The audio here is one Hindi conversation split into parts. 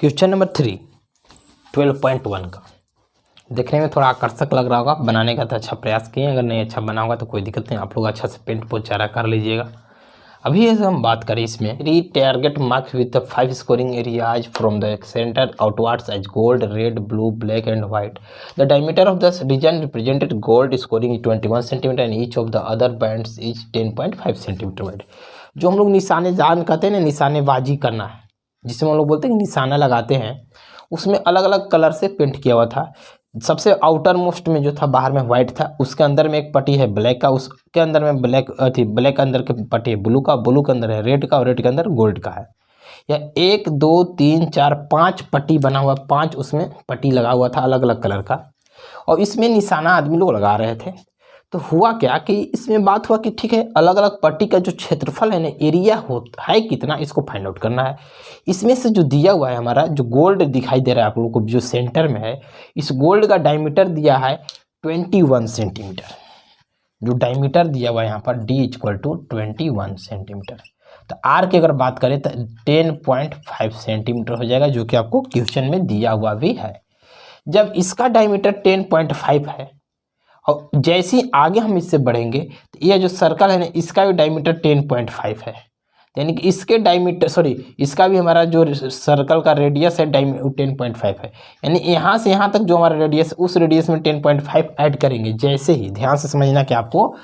क्वेश्चन नंबर 3 12.1 का देखने में थोड़ा आकर्षक लग रहा होगा। बनाने का तो अच्छा प्रयास किए, अगर नहीं अच्छा बना होगा तो कोई दिक्कत नहीं, आप लोग अच्छा से पेंट पोचारा कर लीजिएगा। अभी ऐसे हम बात करें इसमें री target marks with the 5 scoring areas from the centre outwards as gold, red, blue, black and white. The diameter of the region represented gold scoring 21 centimetre and each of the other bands is 10.5 centimetre wide. जो हम लोग निशाने जान कहते हैं ना, निशानेबाजी करना है, जिसमें हम लोग बोलते हैं कि निशाना लगाते हैं, उसमें अलग अलग कलर से पेंट किया हुआ था। सबसे आउटर मोस्ट में जो था बाहर में वाइट था, उसके अंदर में एक पट्टी है ब्लैक का, उसके अंदर में ब्लैक थी, ब्लैक के अंदर के पट्टी है ब्लू का, ब्लू के अंदर है रेड का और रेड के अंदर गोल्ड का है। या 1 2 3 4 5 पट्टी बना हुआ, 5 उसमें पट्टी लगा हुआ था अलग अलग कलर का, और इसमें निशाना आदमी लोग लगा रहे थे। तो हुआ क्या कि इसमें बात हुआ कि ठीक है, अलग अलग पट्टी का जो क्षेत्रफल है ना, एरिया होता है कितना, इसको फाइंड आउट करना है। इसमें से जो दिया हुआ है हमारा, जो गोल्ड दिखाई दे रहा है आप लोगों को जो सेंटर में है, इस गोल्ड का डायमीटर दिया है 21 सेंटीमीटर। जो डायमीटर दिया हुआ है यहाँ पर d = 21 सेंटीमीटर। तो आर की अगर बात करें तो 10.5 सेंटीमीटर हो जाएगा, जो कि आपको क्वेश्चन में दिया हुआ भी है। जब इसका डायमीटर 10.5 है और जैसे ही आगे हम इससे बढ़ेंगे तो ये जो सर्कल है ना, इसका भी डायमीटर 10.5 है, यानी कि इसके डायमीटर इसका भी हमारा जो सर्कल का रेडियस है 10.5 है। यानी यहाँ से यहाँ तक जो हमारा रेडियस, उस रेडियस में 10.5 ऐड करेंगे। जैसे ही ध्यान से समझना कि आपको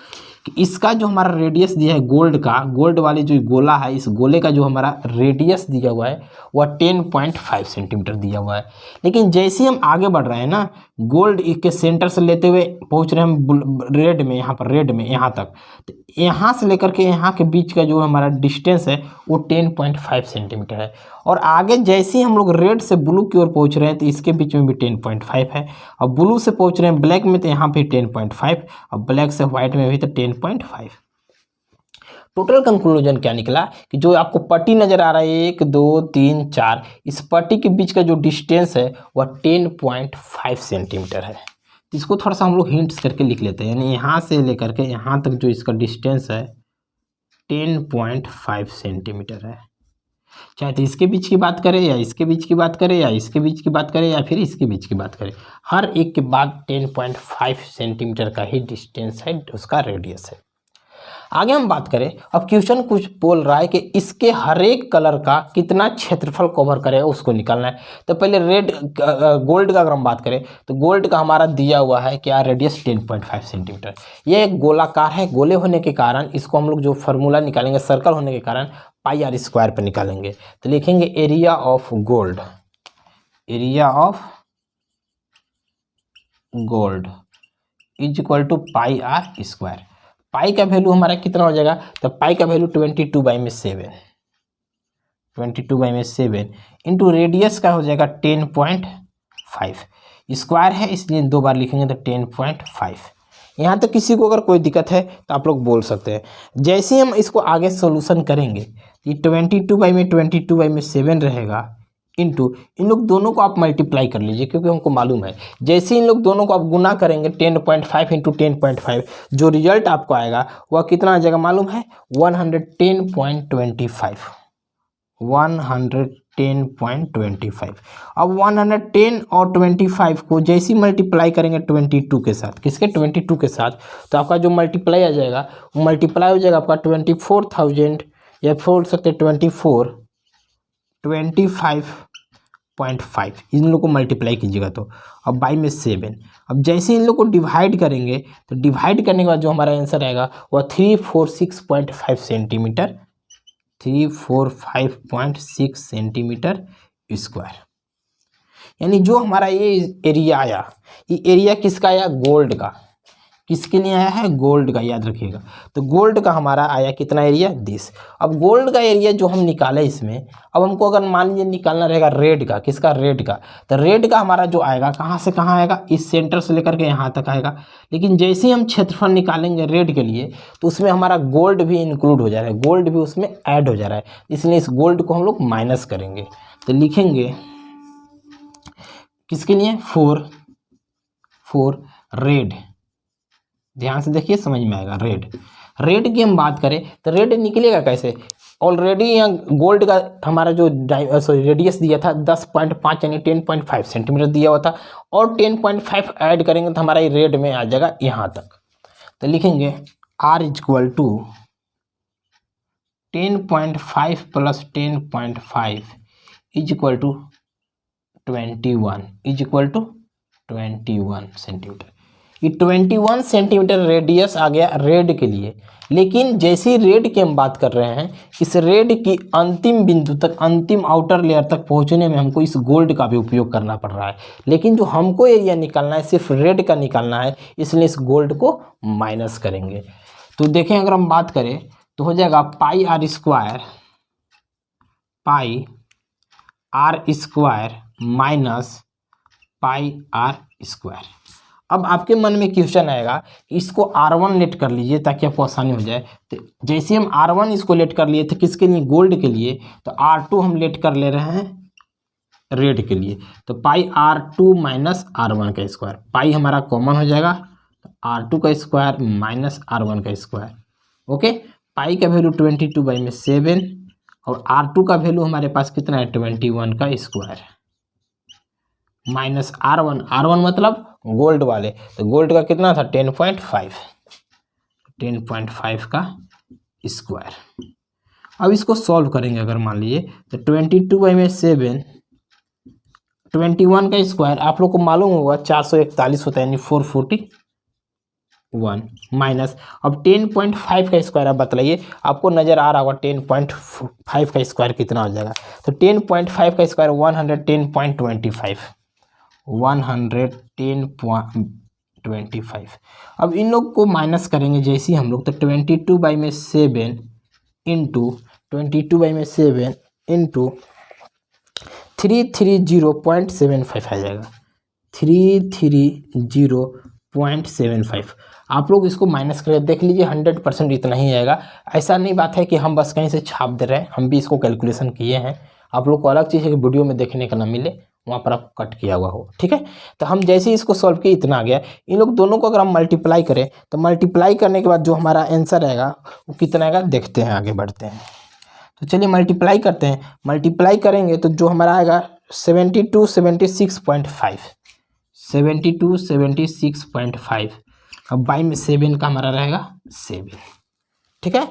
कि इसका जो हमारा रेडियस दिया है गोल्ड का, गोल्ड वाली जो गोला है, इस गोले का जो हमारा रेडियस दिया हुआ है वह 10.5 सेंटीमीटर दिया हुआ है। लेकिन जैसे ही हम आगे बढ़ रहे हैं ना, गोल्ड के सेंटर से लेते हुए पहुंच रहे हैं हम रेड में, यहाँ पर रेड में यहाँ तक, तो यहाँ से लेकर के यहाँ के बीच का जो हमारा डिस्टेंस है वो 10.5 सेंटीमीटर है। और आगे जैसे ही हम लोग रेड से ब्लू की ओर पहुँच रहे हैं तो इसके बीच में भी 10.5 है, और ब्लू से पहुँच रहे हैं ब्लैक में तो यहाँ पे 10.5, और ब्लैक से व्हाइट में भी तो 10.5। टोटल कंक्लूजन क्या निकला कि जो आपको पट्टी नज़र आ रहा है 1 2 3 4, इस पट्टी के बीच का जो डिस्टेंस है वह 10.5 सेंटीमीटर है। इसको थोड़ा सा हम लोग हिंट्स करके लिख लेते हैं, यानी यहाँ से लेकर के यहाँ तक जो इसका डिस्टेंस है 10.5 सेंटीमीटर है। चाहे तो इसके बीच की बात करें या इसके बीच की बात करें या इसके बीच की बात करें या फिर इसके बीच की बात करें, हर एक के बाद 10.5 सेंटीमीटर का ही डिस्टेंस है, उसका रेडियस है। आगे हम बात करें, अब क्वेश्चन कुछ बोल रहा है कि इसके हर एक कलर का कितना क्षेत्रफल कवर करेगा उसको निकालना है। तो पहले गोल्ड का अगर हम बात करें तो गोल्ड का हमारा दिया हुआ है क्या, रेडियस 10.5 सेंटीमीटर। ये एक गोलाकार है, गोले होने के कारण इसको हम लोग जो फार्मूला निकालेंगे सर्कल होने के कारण πr² पर निकालेंगे। तो लिखेंगे area of gold, area of gold is equal to πr²। Pi का वैल्यू हमारा कितना हो जाएगा, तो पाई का वैल्यू 22/7, 22/7 इंटू रेडियस का हो जाएगा 10.5। स्क्वायर है इसलिए 2 बार लिखेंगे तो 10.5। यहाँ तक किसी को अगर कोई दिक्कत है तो आप लोग बोल सकते हैं। जैसे ही हम इसको आगे सोल्यूशन करेंगे, ये 22/7 रहेगा, इंटू इन लोग दोनों को आप मल्टीप्लाई कर लीजिए, क्योंकि हमको मालूम है जैसे इन लोग दोनों को आप गुना करेंगे 10.5 इंटू 10.5, जो रिजल्ट आपको आएगा वह कितना आ जाएगा मालूम है, 110.25, 110.25। अब 110 और 25 को जैसे ही मल्टीप्लाई करेंगे 22 के साथ, किसके 22 के साथ, तो आपका जो मल्टीप्लाई आ जाएगा वो मल्टीप्लाई हो जाएगा आपका 24,000, या बोल सकते 25.5 इन लोग को मल्टीप्लाई कीजिएगा तो, अब बाई में 7। अब जैसे इन लोग को डिवाइड करेंगे तो डिवाइड करने के बाद जो हमारा आंसर आएगा वह 346.5 सेंटीमीटर, 345.6 सेंटीमीटर स्क्वायर। यानी जो हमारा ये एरिया आया, ये एरिया किसका आया, गोल्ड का। किसके लिए आया है, गोल्ड का, याद रखिएगा। तो गोल्ड का हमारा आया कितना एरिया, 10। अब गोल्ड का एरिया जो हम निकाले इसमें, अब हमको अगर मान लीजिए निकालना रहेगा रेड का, किसका, रेड का, तो रेड का हमारा जो आएगा कहाँ से कहाँ आएगा, इस सेंटर से लेकर के यहाँ तक आएगा। लेकिन जैसे ही हम क्षेत्रफल निकालेंगे रेड के लिए तो उसमें हमारा गोल्ड भी इंक्लूड हो जा रहा है, गोल्ड भी उसमें ऐड हो जा रहा है, इसलिए इस गोल्ड को हम लोग माइनस करेंगे। तो लिखेंगे किसके लिए, 4 रेड। ध्यान से देखिए समझ में आएगा। रेड की हम बात करें तो रेड निकलेगा कैसे, ऑलरेडी यहाँ गोल्ड का हमारा जो रेडियस दिया था 10.5 यानी 10.5 सेंटीमीटर दिया हुआ था, और 10.5 ऐड करेंगे तो हमारा ये रेड में आ जाएगा यहाँ तक। तो लिखेंगे R equal to 10.5 plus 10.5 is equal to 21 centimetre. ये 21 सेंटीमीटर रेडियस आ गया रेड के लिए। लेकिन जैसे रेड की हम बात कर रहे हैं, इस रेड की अंतिम बिंदु तक, अंतिम आउटर लेयर तक पहुंचने में हमको इस गोल्ड का भी उपयोग करना पड़ रहा है। लेकिन जो हमको एरिया निकालना है सिर्फ रेड का निकालना है, इसलिए इस गोल्ड को माइनस करेंगे। तो देखें अगर हम बात करें तो हो जाएगा pi R square minus pi R square. अब आपके मन में क्वेश्चन आएगा, इसको R1 लेट कर लीजिए ताकि आपको आसानी हो जाए। तो जैसे हम R1 इसको लेट कर लिए थे किसके लिए, गोल्ड के लिए, तो R2 हम लेट कर ले रहे हैं रेड के लिए। तो पाई R2 माइनस R1 का स्क्वायर, पाई हमारा कॉमन हो जाएगा, R2 का स्क्वायर माइनस R1 का स्क्वायर। ओके, पाई का वैल्यू 22/7 और R2 का वैल्यू हमारे पास कितना है 21 का स्क्वायर माइनस R1 मतलब गोल्ड वाले, तो गोल्ड का कितना था 10.5 का स्क्वायर। अब इसको सॉल्व करेंगे अगर मान लीजिए तो 22/7 21 का स्क्वायर आप लोग को मालूम होगा 441 होता है यानी 441 माइनस, अब 10.5 का स्क्वायर आप बतलाइए, आपको नज़र आ रहा होगा 10.5 का स्क्वायर कितना हो जाएगा। तो 10.5 का स्क्वायर 110.25। अब इन लोग को माइनस करेंगे जैसे ही हम लोग, तो 22/7 इंटू 330.75 आ जाएगा, 330.75। आप लोग इसको माइनस करके देख लीजिए 100% इतना ही आएगा। ऐसा नहीं बात है कि हम बस कहीं से छाप दे रहे हैं, हम भी इसको कैलकुलेशन किए हैं। आप लोग को अलग चीज़ है कि वीडियो में देखने का ना मिले, वहाँ पर आपको कट किया हुआ हो, ठीक है। तो हम जैसे ही इसको सॉल्व किए इतना आ गया। इन लोग दोनों को अगर हम मल्टीप्लाई करें तो मल्टीप्लाई करने के बाद जो हमारा आंसर आएगा वो कितना आएगा देखते हैं, आगे बढ़ते हैं। तो चलिए मल्टीप्लाई करते हैं। मल्टीप्लाई करेंगे तो जो हमारा आएगा 7276.5। अब बाई में 7 का हमारा रहेगा 7, ठीक है।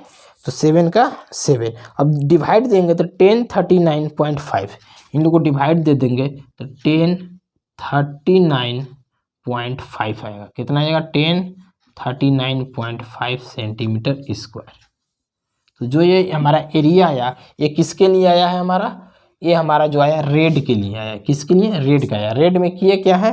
तो 7 का 7, अब डिवाइड देंगे तो 1039.5, इन लोगों को डिवाइड दे देंगे तो 1039.5 आएगा। कितना आएगा 1039.5 सेंटीमीटर स्क्वायर। तो जो ये हमारा एरिया आया ये किसके लिए आया है, हमारा ये हमारा जो आया रेड के लिए आया। किसके लिए, रेड का आया। रेड में किए क्या है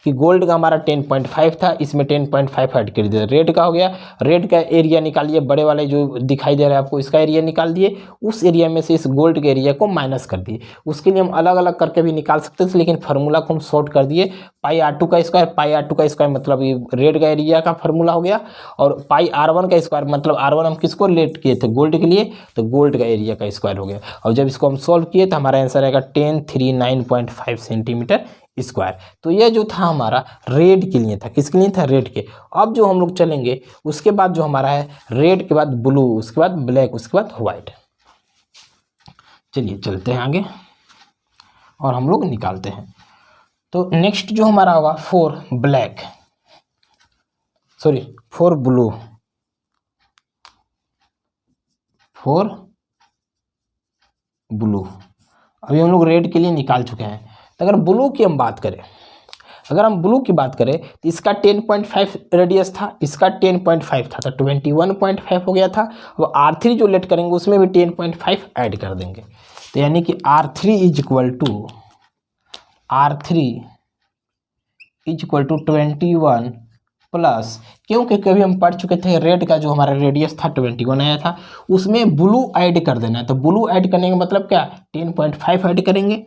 कि गोल्ड का हमारा 10.5 था, इसमें 10.5 ऐड कर दिया, रेड का हो गया। रेड का एरिया निकालिए, बड़े वाले जो दिखाई दे रहा है आपको इसका एरिया निकाल दिए, उस एरिया में से इस गोल्ड के एरिया को माइनस कर दिए। उसके लिए हम अलग अलग करके भी निकाल सकते थे, लेकिन फार्मूला को हम शॉर्ट कर दिए। पाई R2 का स्क्वायर मतलब ये रेड का एरिया का फार्मूला हो गया, और पाई R1 का स्क्वायर मतलब R1 हम किसको लेट किए थे, गोल्ड के लिए, तो गोल्ड का एरिया का स्क्वायर हो गया। और जब इसको हम सॉल्व किए तो हमारा आंसर आएगा 1039.5 सेंटीमीटर स्क्वायर। तो यह जो था हमारा रेड के लिए था, किसके लिए था, रेड के। अब जो हम लोग चलेंगे उसके बाद जो हमारा है रेड के बाद ब्लू, उसके बाद ब्लैक, उसके बाद व्हाइट। चलिए चलते हैं आगे और हम लोग निकालते हैं। तो नेक्स्ट जो हमारा होगा 4 ब्लू। अभी हम लोग रेड के लिए निकाल चुके हैं। तो अगर ब्लू की हम बात करें, तो इसका 10.5 रेडियस था, इसका 10.5 था, तो 21.5 हो गया था। अब R3 जो लेट करेंगे उसमें भी 10.5 ऐड कर देंगे, तो यानी कि R3 is equal to 21 plus, क्योंकि कभी हम पढ़ चुके थे रेड का जो हमारा रेडियस था 21 आया था, उसमें ब्लू ऐड कर देना है। तो ब्लू ऐड करने का मतलब क्या, 10.5 ऐड करेंगे,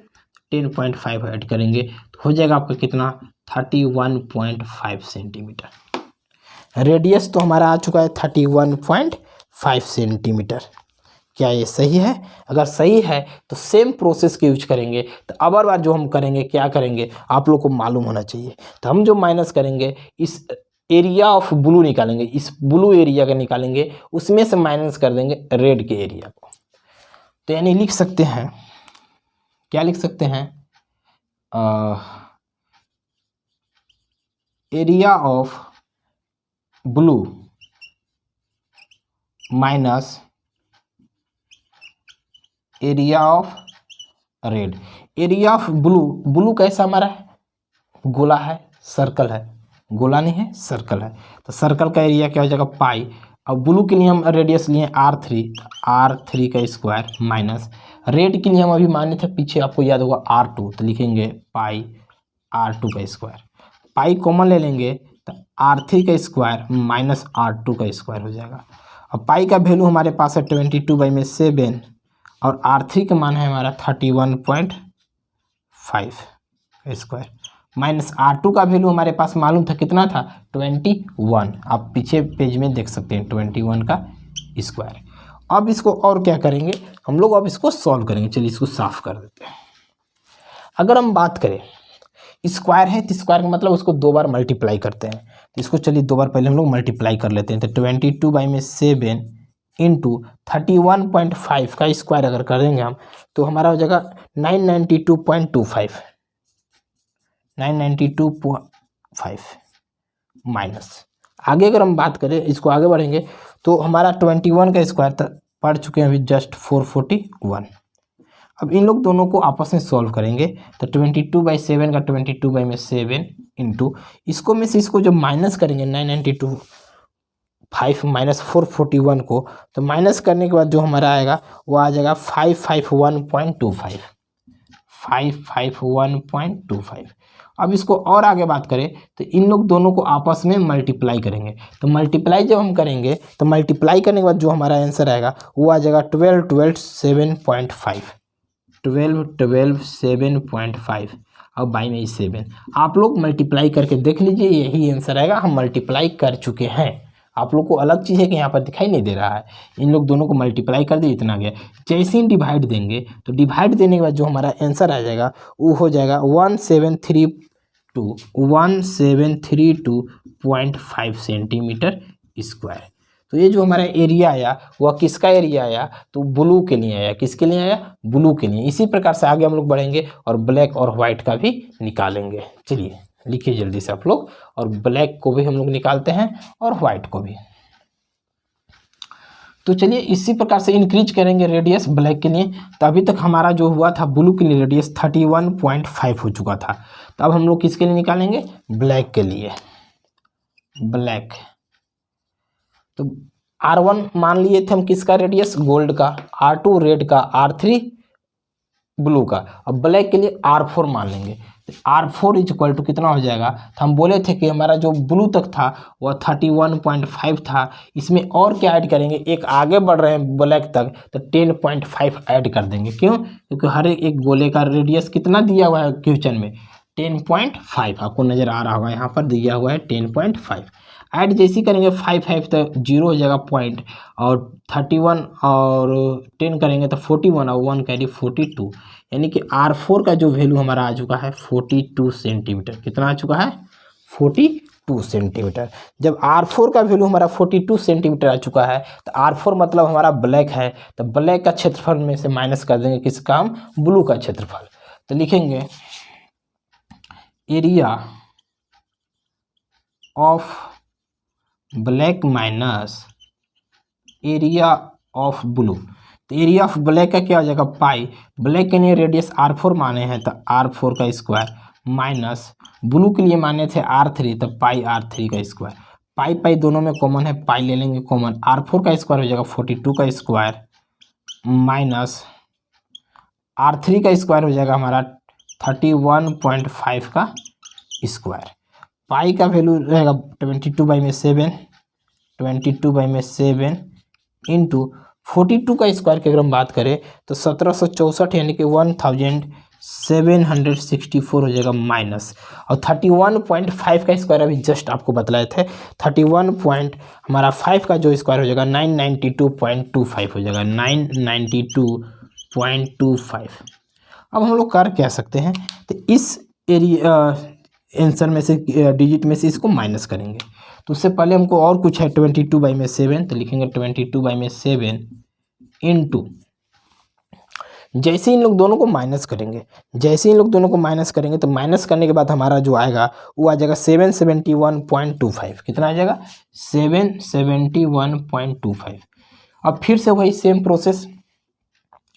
10.5 ऐड करेंगे तो हो जाएगा आपका कितना 31.5 सेंटीमीटर। रेडियस तो हमारा आ चुका है 31.5 सेंटीमीटर। क्या ये सही है? अगर सही है तो सेम प्रोसेस के यूज करेंगे। तो अब बार जो हम करेंगे क्या करेंगे आप लोग को मालूम होना चाहिए। तो हम जो माइनस करेंगे इस एरिया ऑफ ब्लू निकालेंगे, इस ब्लू एरिया का निकालेंगे, उसमें से माइनस कर देंगे रेड के एरिया को। तो यानी लिख सकते हैं, क्या लिख सकते हैं, area of blue minus area of red. Area of blue, blue कैसा हमारा है, गोला है, सर्कल है, गोला नहीं है सर्कल है, तो सर्कल का एरिया क्या हो जाएगा पाई। अब ब्लू के लिए हम रेडियस लिए R3, R3 का स्क्वायर माइनस रेड के लिए हम अभी माने थे पीछे, आपको याद होगा R2, तो लिखेंगे पाई R2 का स्क्वायर। पाई कॉमन ले लेंगे तो R3 का स्क्वायर माइनस R2 का स्क्वायर हो जाएगा। अब पाई का वैल्यू हमारे पास है 22/7 और R3 का मान है हमारा 31.5 स्क्वायर माइनस R2 का वैल्यू हमारे पास मालूम था कितना था 21, आप पीछे पेज में देख सकते हैं 21 का स्क्वायर। अब इसको और क्या करेंगे हम लोग, अब इसको सॉल्व करेंगे। चलिए इसको साफ कर देते हैं। अगर हम बात करें स्क्वायर है तो स्क्वायर का मतलब उसको 2 बार मल्टीप्लाई करते हैं, तो इसको चलिए 2 बार पहले हम लोग मल्टीप्लाई कर लेते हैं। तो 22/7 इंटू 31.5 का स्क्वायर अगर करेंगे हम तो हमारा हो जाएगा 992.25, 992.5 माइनस। आगे अगर हम बात करें, इसको आगे बढ़ेंगे तो हमारा 21 का स्क्वायर पढ़ चुके हैं अभी जस्ट 441। अब इन लोग दोनों को आपस में सॉल्व करेंगे तो 22/7 का 22/7 इंटू इसको में से इसको जब माइनस करेंगे 992.5 माइनस 441 को, तो माइनस करने के बाद जो हमारा आएगा वो आ जाएगा 551.25, 551.25। अब इसको और आगे बात करें तो इन लोग दोनों को आपस में मल्टीप्लाई करेंगे, तो मल्टीप्लाई जब हम करेंगे तो मल्टीप्लाई करने के बाद जो हमारा आंसर आएगा वो आ जाएगा 12 और बाई में 7। आप लोग मल्टीप्लाई करके देख लीजिए, यही आंसर आएगा। हम मल्टीप्लाई कर चुके हैं, आप लोग को अलग चीज़ है कि यहाँ पर दिखाई नहीं दे रहा है। इन लोग दोनों को मल्टीप्लाई कर दिए, इतना गया। जैसे ही डिवाइड देंगे तो डिवाइड देने के बाद जो हमारा आंसर आ जाएगा वो हो जाएगा 1732.5 सेंटीमीटर स्क्वायर। तो ये जो हमारा एरिया आया वह किसका एरिया आया, तो ब्लू के लिए आया। किसके लिए आया, ब्लू के लिए। इसी प्रकार से आगे हम लोग बढ़ेंगे और ब्लैक और व्हाइट का भी निकालेंगे। चलिए लिखिए जल्दी से आप लोग, और ब्लैक को भी हम लोग निकालते हैं और व्हाइट को भी। तो चलिए इसी प्रकार से इंक्रीज करेंगे रेडियस ब्लैक के लिए। तो अभी तक हमारा जो हुआ था ब्लू के लिए रेडियस 31.5 हो चुका था, तो अब हम लोग किसके लिए निकालेंगे, ब्लैक के लिए। ब्लैक तो R1 मान लिए थे हम किसका रेडियस, गोल्ड का, R2 रेड का, R3 ब्लू का। अब ब्लैक के लिए R4 मान लेंगे। R4 इज इक्वल टू कितना हो जाएगा, तो हम बोले थे कि हमारा जो ब्लू तक था वह 31.5 था, इसमें और क्या ऐड करेंगे, एक आगे बढ़ रहे हैं ब्लैक तक तो 10.5 ऐड कर देंगे। क्यों, क्योंकि हर एक गोले का रेडियस कितना दिया हुआ है क्वेश्चन में, 10.5 आपको नज़र आ रहा होगा, यहाँ पर दिया हुआ है 10.5। ऐड जैसी करेंगे 5 तो 0 हो जाएगा पॉइंट, और 31 और 10 करेंगे तो 41 और 1 कैरी 42, यानी कि R4 का जो वैल्यू हमारा आ चुका है 42 सेंटीमीटर। कितना आ चुका है, 42 सेंटीमीटर। जब R4 का वैल्यू हमारा 42 सेंटीमीटर आ चुका है तो R4 मतलब हमारा ब्लैक है, तो ब्लैक का क्षेत्रफल में से माइनस कर देंगे किसका, हम ब्लू का क्षेत्रफल। तो लिखेंगे area of black minus area of blue. तो एरिया ऑफ ब्लैक का क्या हो जाएगा, पाई। ब्लैक के लिए रेडियस R4 माने हैं तो R4 का स्क्वायर माइनस ब्लू के लिए माने थे R3 तो पाई R3 का स्क्वायर। पाई पाई दोनों में कॉमन है, पाई ले लेंगे कॉमन, R4 का स्क्वायर हो जाएगा 42 का स्क्वायर माइनस R3 का स्क्वायर हो जाएगा हमारा 31.5 का स्क्वायर। पाई का वैल्यू रहेगा 22/7 इंटू 42 का स्क्वायर की अगर हम बात करें तो 1764 यानी कि 1764 हो जाएगा माइनस, और 31.5 का स्क्वायर अभी जस्ट आपको बतलाए थे 31.5 का जो स्क्वायर हो जाएगा 992.25 हो जाएगा, 992.25। अब हम लोग कर क्या सकते हैं, तो इस एरिया आंसर में से डिजिट में से इसको माइनस करेंगे। तो उससे पहले हमको और कुछ है 22/7, तो लिखेंगे 22/7 इंटू जैसे इन लोग दोनों को माइनस करेंगे, जैसे इन लोग दोनों को माइनस करेंगे तो माइनस करने के बाद हमारा जो आएगा वो आ जाएगा 771.25। कितना आ जाएगा? 771.25। अब फिर से वही सेम प्रोसेस,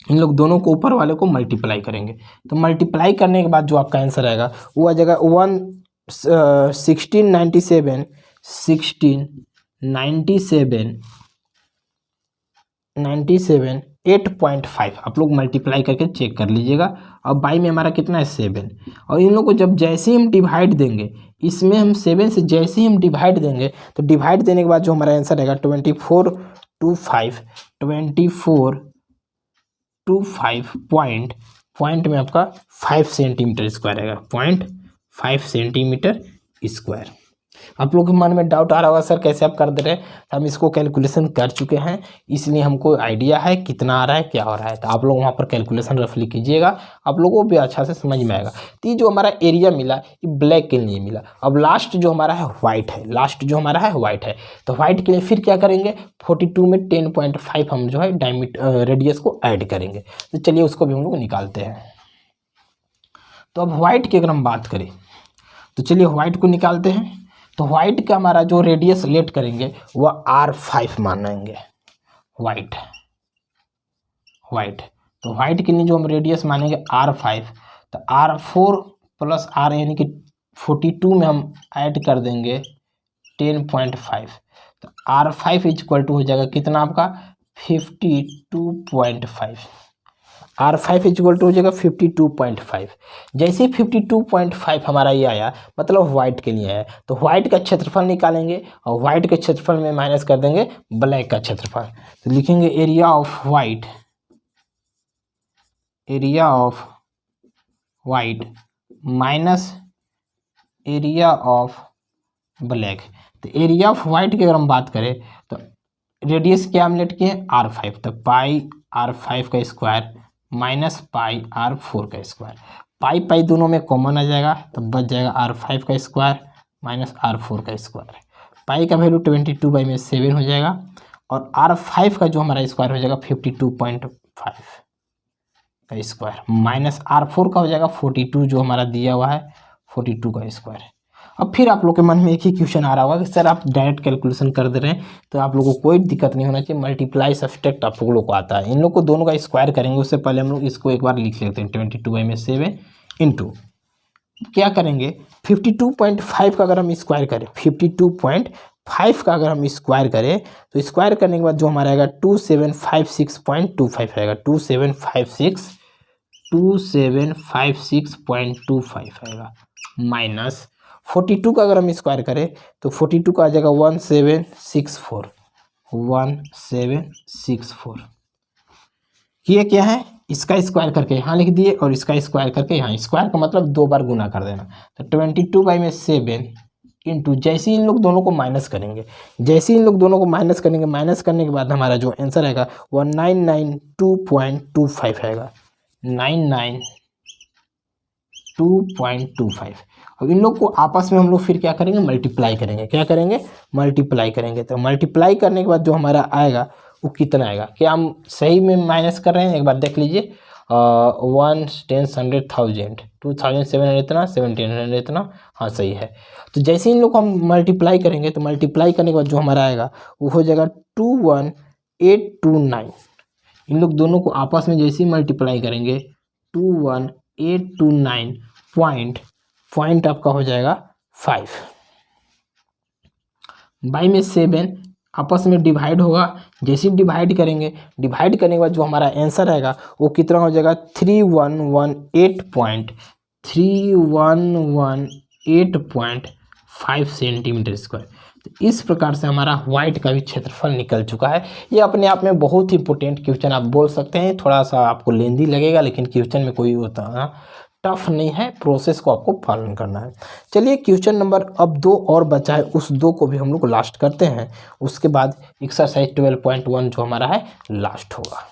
इन लोग दोनों को ऊपर वाले को मल्टीप्लाई करेंगे। तो मल्टीप्लाई करने के बाद जो आपका आंसर आएगा वो आ जाएगा 8.5। आप लोग मल्टीप्लाई करके चेक कर लीजिएगा। अब बाई में हमारा कितना है 7, और इन लोग को जब जैसे ही हम डिवाइड देंगे, इसमें हम 7 से जैसे ही हम डिवाइड देंगे तो डिवाइड देने के बाद जो हमारा आंसर आएगा 2425 पॉइंट में आपका 5 सेंटीमीटर स्क्वायर आएगा, 0.5 सेंटीमीटर स्क्वायर। आप लोगों के मन में डाउट आ रहा होगा सर कैसे आप कर दे रहे हैं, हम इसको कैलकुलेशन कर चुके हैं इसलिए हमको आइडिया है कितना आ रहा है क्या हो रहा है। तो आप लोग वहाँ पर कैलकुलेशन रफली कीजिएगा, आप लोगों को भी अच्छा से समझ में आएगा। तो ये जो हमारा एरिया मिला ये ब्लैक के लिए मिला। अब लास्ट जो हमारा है वाइट है, लास्ट जो हमारा है वाइट है। तो वाइट के लिए फिर क्या करेंगे, 42 में 10.5 हम जो है रेडियस को ऐड करेंगे। तो चलिए उसको भी हम लोग निकालते हैं। तो अब वाइट की अगर हम बात करें तो चलिए वाइट को निकालते हैं। तो वाइट का हमारा जो रेडियस लेट करेंगे वह R5 मानेंगे। वाइट तो वाइट के लिए जो हम रेडियस मानेंगे R5, तो R4 प्लस R यानी कि 42 में हम ऐड कर देंगे 10.5। तो R5 इक्वल टू हो जाएगा कितना आपका 52.5। R5 इक्वल टू हो जाएगा 52.5। जैसे ही 52.5 हमारा ये आया मतलब वाइट के लिए है, तो वाइट का क्षेत्रफल निकालेंगे और वाइट के क्षेत्रफल में माइनस कर देंगे ब्लैक का क्षेत्रफल। तो लिखेंगे area of white minus area of black. तो एरिया ऑफ वाइट की अगर हम बात करें तो रेडियस क्या हम लेट किए R5, तो पाई R5 का स्क्वायर माइनस पाई R4 का स्क्वायर। पाई दोनों में कॉमन आ जाएगा तो बच जाएगा R5 का स्क्वायर माइनस R4 का स्क्वायर। पाई का वैल्यू 22/7 हो जाएगा और R5 का जो हमारा स्क्वायर हो जाएगा 52.5 का स्क्वायर माइनस R4 का हो जाएगा 42 जो हमारा दिया हुआ है 42 का स्क्वायर। अब फिर आप लोग के मन में एक ही क्वेश्चन आ रहा होगा कि सर आप डायरेक्ट कैलकुलेशन कर दे रहे हैं, तो आप लोगों को कोई दिक्कत नहीं होना चाहिए। मल्टीप्लाई सब्सट्रैक्ट आप लोगों को आता है। इन लोग को दोनों का स्क्वायर करेंगे, उससे पहले हम लोग इसको एक बार लिख लेते हैं 22/7 इंटू क्या करेंगे 52.5 का अगर हम स्क्वायर करें 52.5 का अगर हम स्क्वायर करें तो स्क्वायर करने के बाद जो हमारा आएगा 2756.25 आएगा 2756.25 आएगा माइनस 42 का अगर हम स्क्वायर करें तो 42 का आ जाएगा 1764। ये क्या है, इसका स्क्वायर करके यहाँ लिख दिए और इसका स्क्वायर करके यहाँ, स्क्वायर का मतलब 2 बार गुना कर देना। तो 22/7 इंटू जैसे इन लोग दोनों को माइनस करेंगे, माइनस करने के बाद हमारा जो आंसर आएगा वह 992.25 आएगा 992.25। अब इन लोग को आपस में हम लोग फिर क्या करेंगे मल्टीप्लाई करेंगे। तो मल्टीप्लाई करने के बाद जो हमारा आएगा वो कितना आएगा, क्या हम सही में माइनस कर रहे हैं एक बार देख लीजिए। 1 10 100,000 2700 इतना 1700 इतना, हाँ सही है। तो जैसे इन लोग को हम मल्टीप्लाई करेंगे तो मल्टीप्लाई करने के बाद जो हमारा आएगा वो हो जाएगा 21829। इन लोग दोनों को आपस में जैसे ही मल्टीप्लाई करेंगे 21829 पॉइंट आपका हो जाएगा 5 बाई में 7 आपस में डिवाइड होगा। जैसे ही डिवाइड करेंगे, डिवाइड करने के बाद जो हमारा आंसर आएगा वो कितना हो जाएगा 3118.5 सेंटीमीटर स्क्वायर। तो इस प्रकार से हमारा वाइट का भी क्षेत्रफल निकल चुका है। ये अपने आप में बहुत ही इंपॉर्टेंट क्वेश्चन आप बोल सकते हैं, थोड़ा सा आपको लेंदी लगेगा लेकिन क्वेश्चन में कोई होता टफ नहीं है, प्रोसेस को आपको पालन करना है। चलिए क्वेश्चन नंबर अब 2 और बचा है, उस 2 को भी हम लोग लास्ट करते हैं, उसके बाद एक्सरसाइज 12.1 जो हमारा है लास्ट होगा।